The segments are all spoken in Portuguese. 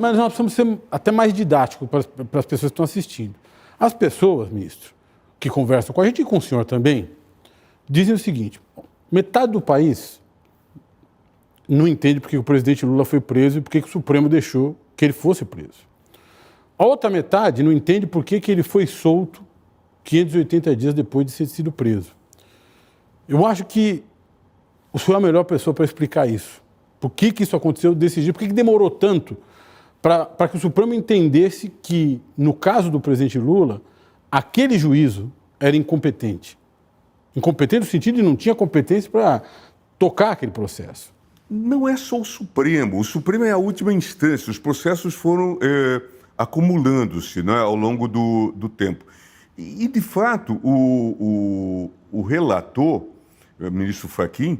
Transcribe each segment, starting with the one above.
Mas nós precisamos ser até mais didáticos para as pessoas que estão assistindo. As pessoas, ministro, que conversam com a gente e com o senhor também, dizem o seguinte: metade do país não entende por que o presidente Lula foi preso e por que o Supremo deixou que ele fosse preso. A outra metade não entende por que ele foi solto 580 dias depois de ter sido preso. Eu acho que o senhor é a melhor pessoa para explicar isso. Por que isso aconteceu desse jeito? Por que demorou tanto para que o Supremo entendesse que, no caso do presidente Lula, aquele juízo era incompetente? Incompetente no sentido de não tinha competência para tocar aquele processo. Não é só o Supremo é a última instância, os processos foram acumulando-se, né, ao longo do tempo. E, de fato, o relator, o ministro Fachin,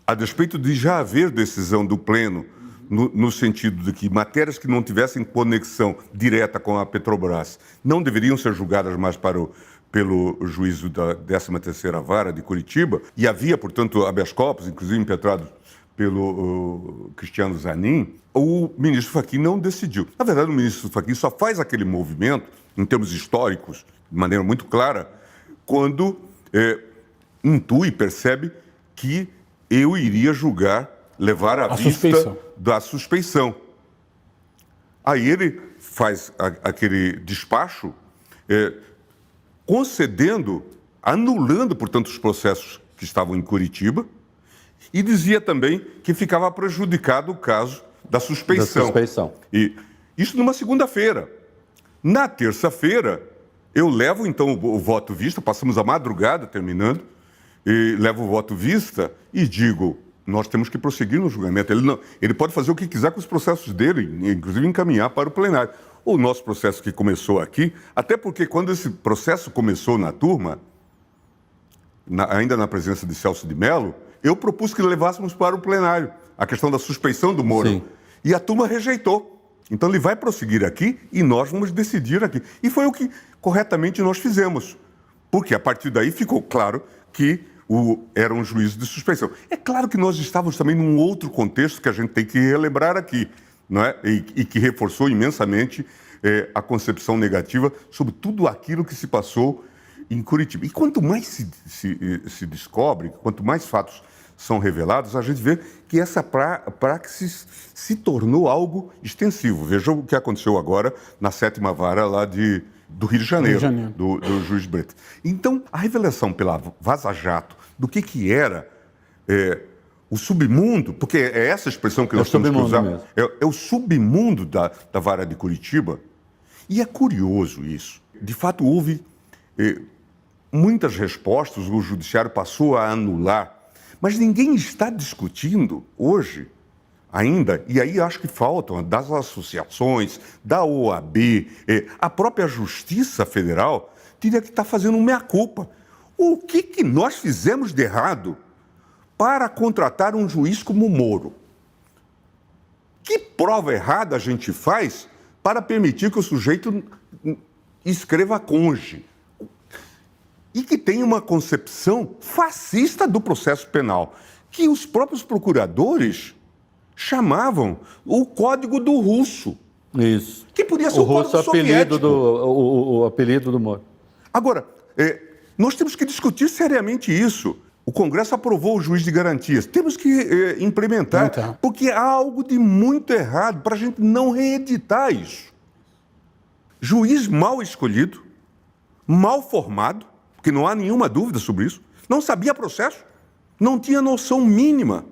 a despeito de já haver decisão do Pleno, no sentido de que matérias que não tivessem conexão direta com a Petrobras não deveriam ser julgadas mais pelo juízo da 13ª Vara de Curitiba, e havia, portanto, habeas corpus, inclusive impetrado pelo Cristiano Zanin, o ministro Fachin não decidiu. Na verdade, o ministro Fachin só faz aquele movimento, em termos históricos, de maneira muito clara, quando intui, percebe que eu iria julgar, levar à vista da suspeição. Aí ele faz aquele despacho concedendo, anulando, portanto, os processos que estavam em Curitiba, e dizia também que ficava prejudicado o caso da suspeição. E isso numa segunda-feira. Na terça-feira, eu levo, então, o voto vista, passamos a madrugada terminando, e levo o voto vista e digo: nós temos que prosseguir no julgamento. Ele pode fazer o que quiser com os processos dele, inclusive encaminhar para o plenário. O nosso processo que começou aqui, até porque quando esse processo começou na turma, ainda na presença de Celso de Mello, eu propus que levássemos para o plenário a questão da suspeição do Moro. Sim. E a turma rejeitou. Então ele vai prosseguir aqui e nós vamos decidir aqui. E foi o que corretamente nós fizemos. Porque a partir daí ficou claro que era um juízo de suspeição. É claro que nós estávamos também num outro contexto que a gente tem que relembrar aqui, não é? E que reforçou imensamente a concepção negativa sobre tudo aquilo que se passou em Curitiba. E quanto mais se descobre, quanto mais fatos são revelados, a gente vê que essa praxis se tornou algo extensivo. Veja o que aconteceu agora na 7ª Vara lá do Rio de Janeiro, do juiz Bretas. Então, a revelação pela Vaza Jato do que era o submundo, porque é essa expressão que nós temos que usar, é o submundo da Vara de Curitiba. E é curioso isso. De fato, houve muitas respostas, o judiciário passou a anular, mas ninguém está discutindo hoje ainda, e aí acho que faltam das associações, da OAB, a própria Justiça Federal teria que estar fazendo um meia-culpa. O que nós fizemos de errado para contratar um juiz como o Moro? Que prova errada a gente faz para permitir que o sujeito escreva conge? E que tem uma concepção fascista do processo penal, que os próprios procuradores chamavam o Código do Russo. Isso. Que podia ser o Código Soviético. O apelido do Moro. Agora, nós temos que discutir seriamente isso. O Congresso aprovou o juiz de garantias. Temos que implementar, porque há algo de muito errado para a gente não reeditar isso. Juiz mal escolhido, mal formado, porque não há nenhuma dúvida sobre isso, não sabia processo, não tinha noção mínima.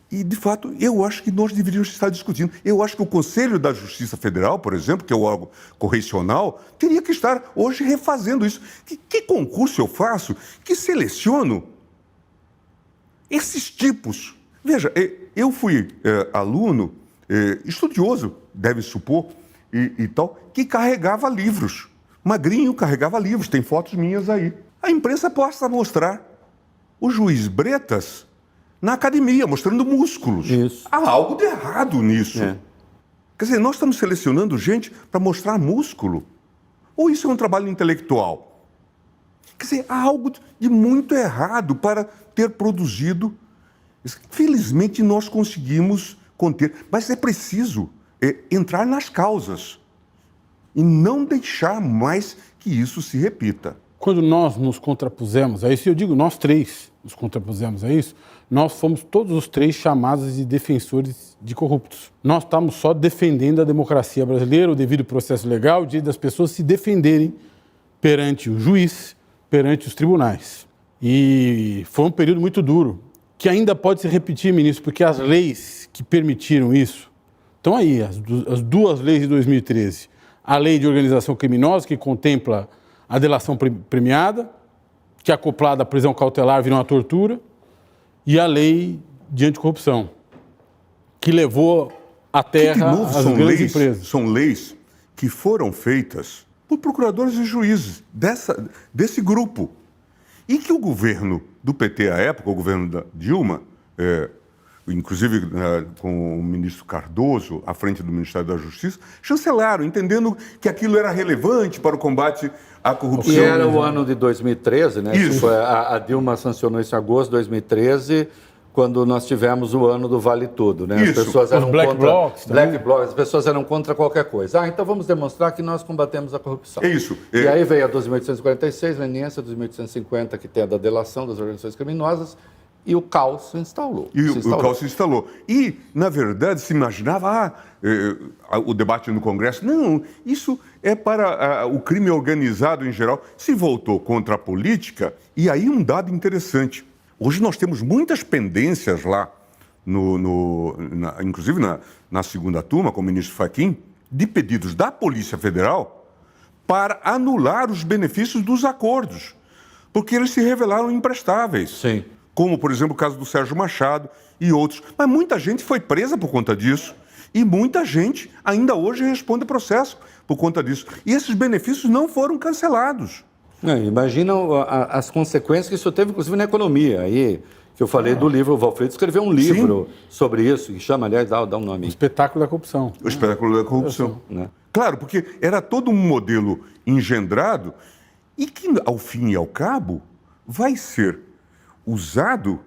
E, de fato, eu acho que nós deveríamos estar discutindo. Eu acho que o Conselho da Justiça Federal, por exemplo, que é o órgão correcional, teria que estar hoje refazendo isso. Que concurso eu faço que seleciono esses tipos? Veja, eu fui aluno, estudioso, deve supor, e tal, que carregava livros. Magrinho carregava livros, tem fotos minhas aí. A imprensa possa mostrar o juiz Bretas na academia, mostrando músculos. Isso. Há algo de errado nisso. Quer dizer, nós estamos selecionando gente para mostrar músculo. Ou isso é um trabalho intelectual? Quer dizer, há algo de muito errado para ter produzido. Felizmente, nós conseguimos conter. Mas é preciso entrar nas causas e não deixar mais que isso se repita. Quando nós nos contrapusemos a isso, eu digo nós três nos contrapusemos a isso, nós fomos todos os três chamados de defensores de corruptos. Nós estamos só defendendo a democracia brasileira, o devido processo legal, o direito das pessoas se defenderem perante o juiz, perante os tribunais. E foi um período muito duro, que ainda pode se repetir, ministro, porque as leis que permitiram isso estão aí, as duas leis de 2013. A lei de organização criminosa, que contempla a delação premiada, que é acoplada à prisão cautelar vira uma tortura, e a lei de anticorrupção, que levou à terra as grandes empresas. São leis que foram feitas por procuradores e juízes desse grupo. E que o governo do PT à época, o governo da Dilma, inclusive com o ministro Cardoso, à frente do Ministério da Justiça, chancelaram, entendendo que aquilo era relevante para o combate à corrupção. E era o ano de 2013, né? Isso. A Dilma sancionou isso em agosto de 2013, quando nós tivemos o ano do Vale Tudo, né? Isso. As pessoas eram Black contra Blocs Black Blocs, as pessoas eram contra qualquer coisa. Então vamos demonstrar que nós combatemos a corrupção. É isso. E aí veio a 2846, leniência, 2850, que tem a da delação das organizações criminosas, e o caos se instalou. O caos se instalou. E, na verdade, se imaginava o debate no Congresso. Não, isso é para o crime organizado em geral. Se voltou contra a política, e aí um dado interessante. Hoje nós temos muitas pendências lá, inclusive na segunda turma, com o ministro Fachin, de pedidos da Polícia Federal para anular os benefícios dos acordos, porque eles se revelaram imprestáveis. Sim. Como, por exemplo, o caso do Sérgio Machado e outros. Mas muita gente foi presa por conta disso. E muita gente ainda hoje responde processo por conta disso. E esses benefícios não foram cancelados. Imagina as consequências que isso teve, inclusive, na economia. Aí, que eu falei do livro, o Valfrido escreveu um livro sobre isso, que chama, aliás, dá um nome. O espetáculo da corrupção. O espetáculo da corrupção. Né? Claro, porque era todo um modelo engendrado e que, ao fim e ao cabo, vai ser usado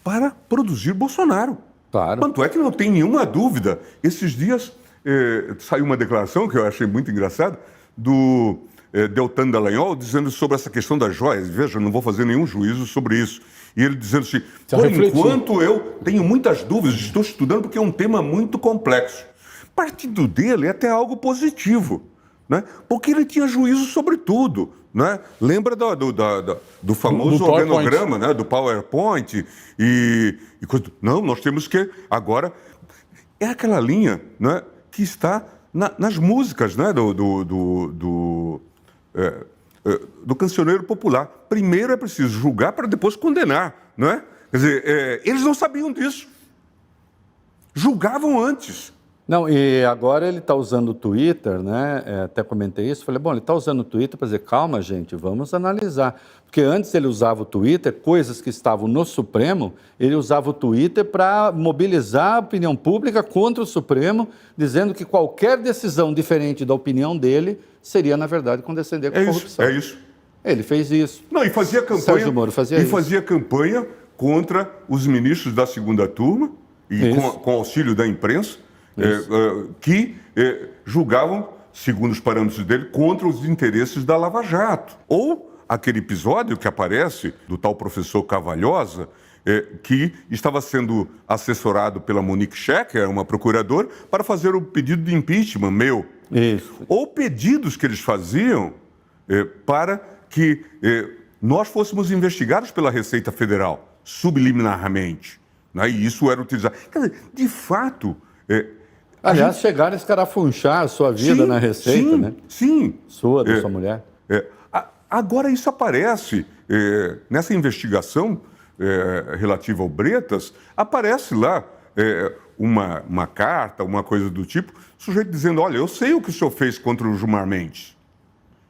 para produzir Bolsonaro. Claro. Tanto é que não tem nenhuma dúvida. Esses dias saiu uma declaração que eu achei muito engraçada do Deltan Dallagnol dizendo sobre essa questão das joias. Veja, não vou fazer nenhum juízo sobre isso. E ele dizendo assim, por enquanto eu tenho muitas dúvidas, estou estudando porque é um tema muito complexo. Partindo dele é até algo positivo, né? Porque ele tinha juízo sobre tudo. Né? Lembra do famoso organograma, né? Do PowerPoint e coisa. Não, nós temos que agora é aquela linha, né? Que está nas músicas, né? Do cancioneiro popular. Primeiro é preciso julgar para depois condenar, não é? Quer dizer, eles não sabiam disso, julgavam antes. Não, e agora ele está usando o Twitter, né? Até comentei isso, falei, bom, ele está usando o Twitter para dizer, calma, gente, vamos analisar. Porque antes ele usava o Twitter, coisas que estavam no Supremo, ele usava o Twitter para mobilizar a opinião pública contra o Supremo, dizendo que qualquer decisão diferente da opinião dele seria, na verdade, condescender com a corrupção. É isso. Ele fez isso. Não, e fazia campanha. Sérgio Moro fazia isso. E fazia campanha contra os ministros da segunda turma, e com auxílio da imprensa, que julgavam, segundo os parâmetros dele, contra os interesses da Lava Jato. Ou aquele episódio que aparece do tal professor Cavalhosa, que estava sendo assessorado pela Monique Schecker, uma procuradora, para fazer o pedido de impeachment meu. Isso. Ou pedidos que eles faziam para que nós fôssemos investigados pela Receita Federal, subliminarmente. Né? E isso era utilizado. Quer dizer, de fato... Aliás, chegaram a escarafunchar a sua vida na Receita, né? Sim. Sua, da sua mulher. Agora isso aparece, nessa investigação relativa ao Bretas, aparece lá uma carta, uma coisa do tipo, sujeito dizendo, olha, eu sei o que o senhor fez contra o Gilmar Mendes,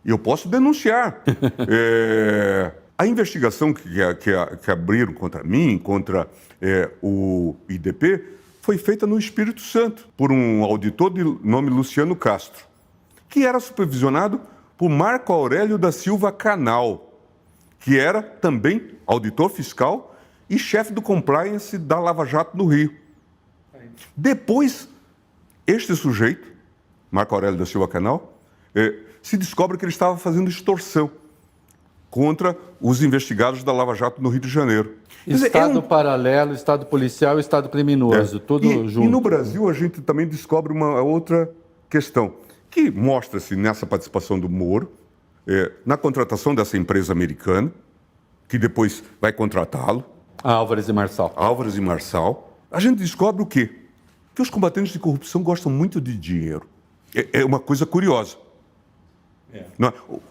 e eu posso denunciar. A investigação que abriram contra mim, contra o IDP, foi feita no Espírito Santo, por um auditor de nome Luciano Castro, que era supervisionado por Marco Aurélio da Silva Canal, que era também auditor fiscal e chefe do compliance da Lava Jato no Rio. Depois, este sujeito, Marco Aurélio da Silva Canal, se descobre que ele estava fazendo extorsão contra os investigados da Lava Jato no Rio de Janeiro. Estado paralelo, Estado policial e Estado criminoso, tudo junto. E no Brasil a gente também descobre uma outra questão, que mostra-se nessa participação do Moro, na contratação dessa empresa americana, que depois vai contratá-lo. Álvares e Marçal. Álvares e Marçal. A gente descobre o quê? Que os combatentes de corrupção gostam muito de dinheiro. É uma coisa curiosa.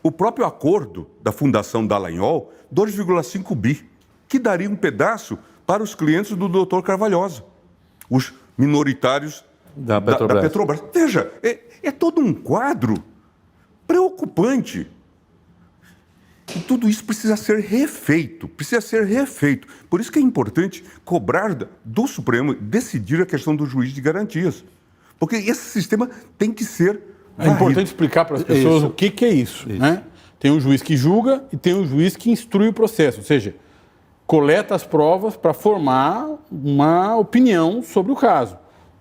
O próprio acordo da Fundação Dallagnol, 2,5 bi, que daria um pedaço para os clientes do Dr. Carvalhosa, os minoritários da Petrobras. Veja, é todo um quadro preocupante. E tudo isso precisa ser refeito, Por isso que é importante cobrar do Supremo decidir a questão do juiz de garantias. Porque esse sistema tem que ser varrido. É importante explicar para as pessoas o que é isso. Né? Tem um juiz que julga e tem um juiz que instrui o processo, ou seja, coleta as provas para formar uma opinião sobre o caso.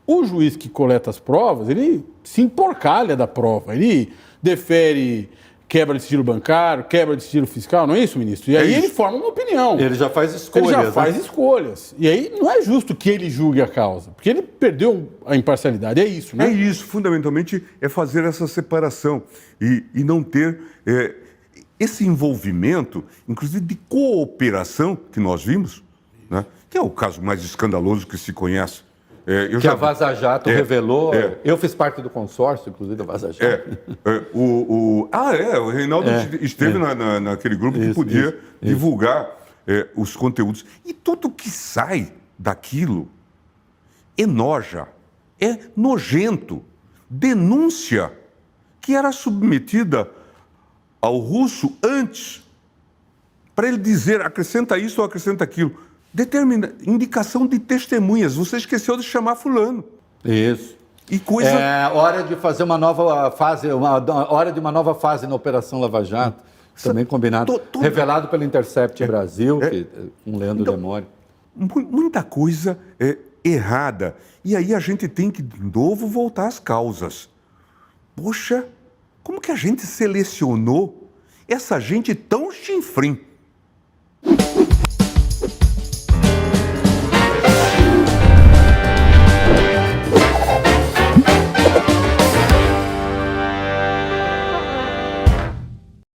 O juiz que coleta as provas, ele se emporcalha da prova, ele defere quebra de sigilo bancário, quebra de sigilo fiscal, não é isso, ministro? E aí ele forma uma opinião. Ele já faz escolhas. Escolhas. E aí não é justo que ele julgue a causa, porque ele perdeu a imparcialidade. É isso, né? É isso, fundamentalmente, é fazer essa separação e não ter esse envolvimento, inclusive de cooperação que nós vimos, né? Que é o caso mais escandaloso que se conhece. A Vaza Jato revelou. Eu fiz parte do consórcio, inclusive, da Vaza Jato. O Reinaldo esteve naquele grupo que podia divulgar os conteúdos. E tudo que sai daquilo enoja, é nojento. Denúncia que era submetida ao russo antes, para ele dizer, acrescenta isso ou acrescenta aquilo. Indicação de testemunhas. Você esqueceu de chamar fulano. Isso. E coisa... É hora de fazer uma nova fase, hora de uma nova fase na Operação Lava Jato, também combinado, revelado pelo Intercept Brasil, com Leandro Demore. Muita coisa errada. E aí a gente tem que, de novo, voltar às causas. Poxa, como que a gente selecionou essa gente tão chinfrim?